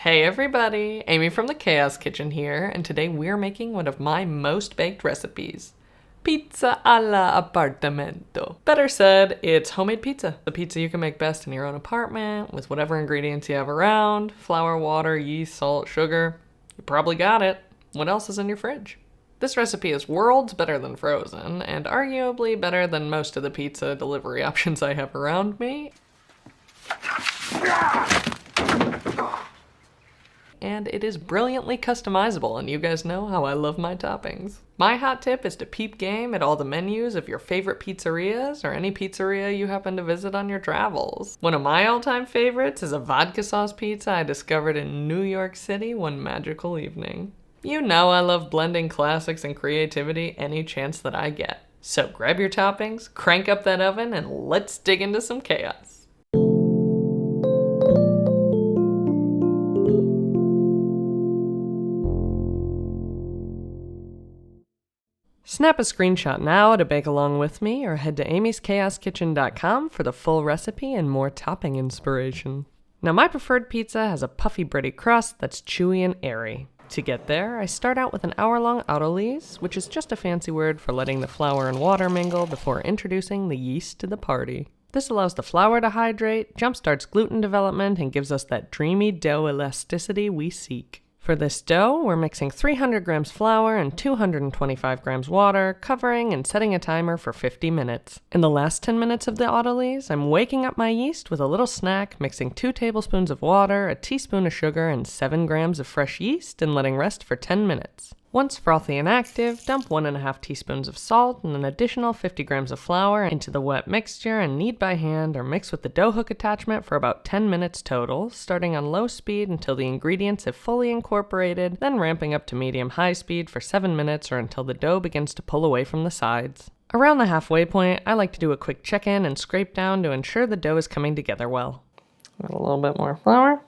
Hey everybody, Amy from the Chaos Kitchen here, and today we're making one of my most baked recipes. Pizza alla appartamento. Better said, it's homemade pizza. The pizza you can make best in your own apartment, with whatever ingredients you have around. Flour, water, yeast, salt, sugar. You probably got it. What else is in your fridge? This recipe is worlds better than frozen, and arguably better than most of the pizza delivery options I have around me. And it is brilliantly customizable, and you guys know how I love my toppings. My hot tip is to peep game at all the menus of your favorite pizzerias or any pizzeria you happen to visit on your travels. One of my all-time favorites is a vodka sauce pizza I discovered in New York City one magical evening. You know I love blending classics and creativity any chance that I get. So grab your toppings, crank up that oven, and let's dig into some chaos. Snap a screenshot now to bake along with me, or head to amyschaoskitchen.com for the full recipe and more topping inspiration. Now my preferred pizza has a puffy bready crust that's chewy and airy. To get there, I start out with an hour-long autolyse, which is just a fancy word for letting the flour and water mingle before introducing the yeast to the party. This allows the flour to hydrate, jumpstarts gluten development, and gives us that dreamy dough elasticity we seek. For this dough, we're mixing 300 grams flour and 225 grams water, covering and setting a timer for 50 minutes. In the last 10 minutes of the autolyse, I'm waking up my yeast with a little snack, mixing 2 tablespoons of water, a teaspoon of sugar, and 7 grams of fresh yeast, and letting rest for 10 minutes. Once frothy and active, dump 1.5 teaspoons of salt and an additional 50 grams of flour into the wet mixture and knead by hand or mix with the dough hook attachment for about 10 minutes total, starting on low speed until the ingredients have fully incorporated, then ramping up to medium-high speed for 7 minutes or until the dough begins to pull away from the sides. Around the halfway point, I like to do a quick check-in and scrape down to ensure the dough is coming together well. Add a little bit more flour.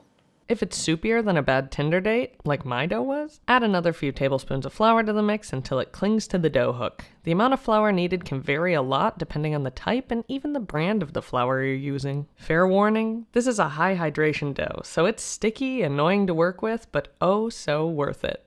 If it's soupier than a bad Tinder date, like my dough was, add another few tablespoons of flour to the mix until it clings to the dough hook. The amount of flour needed can vary a lot depending on the type and even the brand of the flour you're using. Fair warning, this is a high hydration dough, so it's sticky, annoying to work with, but oh so worth it.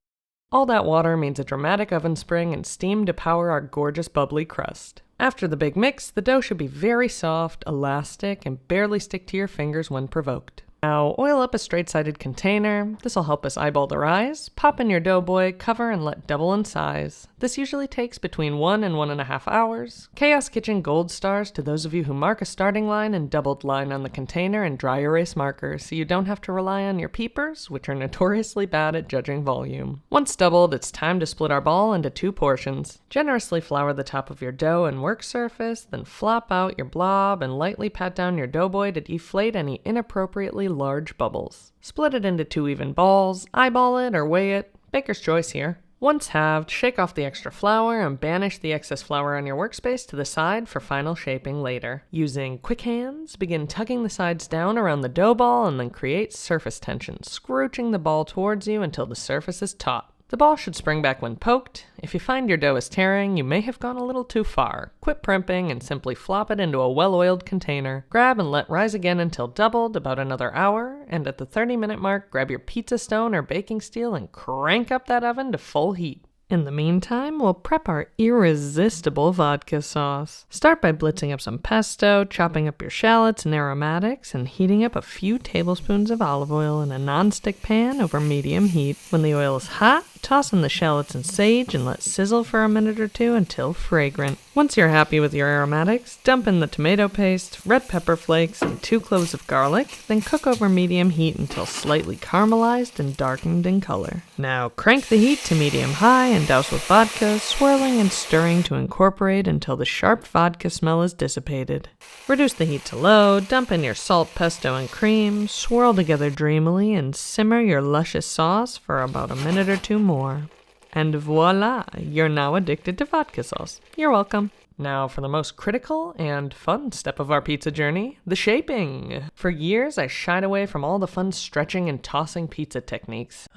All that water means a dramatic oven spring and steam to power our gorgeous bubbly crust. After the big mix, the dough should be very soft, elastic, and barely stick to your fingers when provoked. Now, oil up a straight-sided container. This will help us eyeball the rise. Pop in your doughboy, cover, and let double in size. This usually takes between 1 and 1.5 hours. Chaos Kitchen gold stars to those of you who mark a starting line and doubled line on the container and dry erase markers, so you don't have to rely on your peepers, which are notoriously bad at judging volume. Once doubled, it's time to split our ball into 2 portions. Generously flour the top of your dough and work surface, then flop out your blob and lightly pat down your doughboy to deflate any inappropriately large bubbles. Split it into 2 even balls, eyeball it or weigh it, baker's choice here. Once halved, shake off the extra flour and banish the excess flour on your workspace to the side for final shaping later. Using quick hands, begin tugging the sides down around the dough ball and then create surface tension, scrooching the ball towards you until the surface is taut. The ball should spring back when poked. If you find your dough is tearing, you may have gone a little too far. Quit primping and simply flop it into a well-oiled container. Grab and let rise again until doubled, about another hour, and at the 30-minute mark, grab your pizza stone or baking steel and crank up that oven to full heat. In the meantime, we'll prep our irresistible vodka sauce. Start by blitzing up some pesto, chopping up your shallots and aromatics, and heating up a few tablespoons of olive oil in a non-stick pan over medium heat. When the oil is hot, toss in the shallots and sage and let sizzle for a minute or 2 until fragrant. Once you're happy with your aromatics, dump in the tomato paste, red pepper flakes, and 2 cloves of garlic, then cook over medium heat until slightly caramelized and darkened in color. Now crank the heat to medium-high and douse with vodka, swirling and stirring to incorporate until the sharp vodka smell is dissipated. Reduce the heat to low, dump in your salt, pesto, and cream, swirl together dreamily, and simmer your luscious sauce for about a minute or 2 more. And voila, you're now addicted to vodka sauce. You're welcome. Now for the most critical and fun step of our pizza journey, the shaping. For years, I shied away from all the fun stretching and tossing pizza techniques.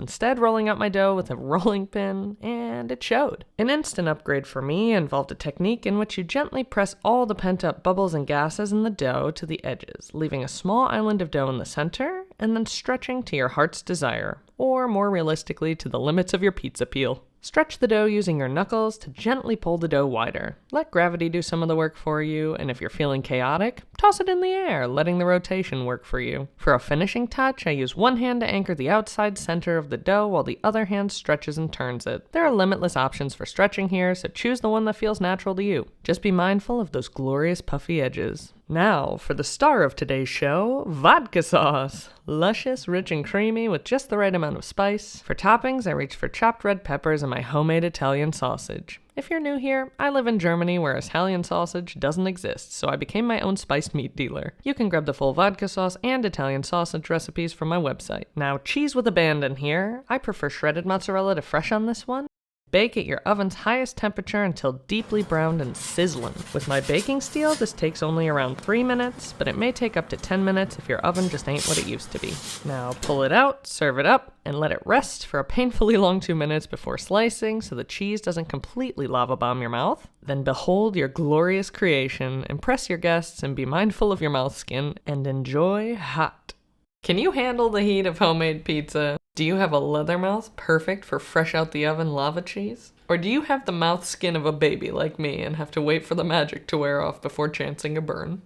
instead rolling out my dough with a rolling pin, and it showed. An instant upgrade for me involved a technique in which you gently press all the pent-up bubbles and gases in the dough to the edges, leaving a small island of dough in the center, and then stretching to your heart's desire, or more realistically to the limits of your pizza peel. Stretch the dough using your knuckles to gently pull the dough wider. Let gravity do some of the work for you, and if you're feeling chaotic, toss it in the air, letting the rotation work for you. For a finishing touch, I use one hand to anchor the outside center of the dough while the other hand stretches and turns it. There are limitless options for stretching here, so choose the one that feels natural to you. Just be mindful of those glorious puffy edges. Now, for the star of today's show, vodka sauce. Luscious, rich, and creamy with just the right amount of spice. For toppings, I reach for chopped red peppers and my homemade Italian sausage. If you're new here, I live in Germany where Italian sausage doesn't exist, so I became my own spiced meat dealer. You can grab the full vodka sauce and Italian sausage recipes from my website. Now, cheese with abandon here. I prefer shredded mozzarella to fresh on this one. Bake at your oven's highest temperature until deeply browned and sizzling. With my baking steel, this takes only around 3 minutes, but it may take up to 10 minutes if your oven just ain't what it used to be. Now pull it out, serve it up, and let it rest for a painfully long 2 minutes before slicing so the cheese doesn't completely lava bomb your mouth. Then behold your glorious creation, impress your guests, and be mindful of your mouth skin, and enjoy hot. Can you handle the heat of homemade pizza? Do you have a leather mouth perfect for fresh out the oven lava cheese? Or do you have the mouth skin of a baby like me and have to wait for the magic to wear off before chancing a burn?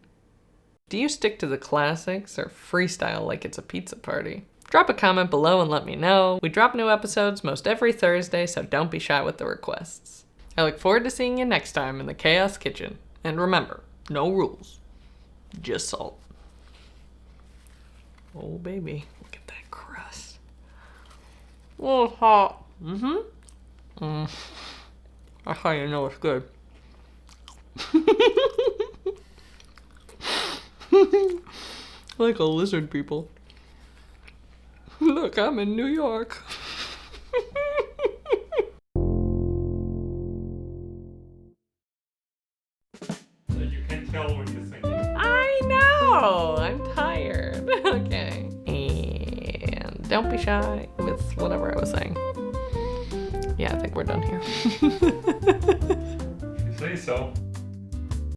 Do you stick to the classics or freestyle like it's a pizza party? Drop a comment below and let me know. We drop new episodes most every Thursday, so don't be shy with the requests. I look forward to seeing you next time in the Chaos Kitchen. And remember, no rules, just salt. Oh baby, look at that crust. Oh, hot. That's how you know it's good. Like a lizard people. Look, I'm in New York. You can tell when you're singing. I know! I'm tired. Okay. And don't be shy with whatever I was saying. Yeah, I think we're done here. If you say so.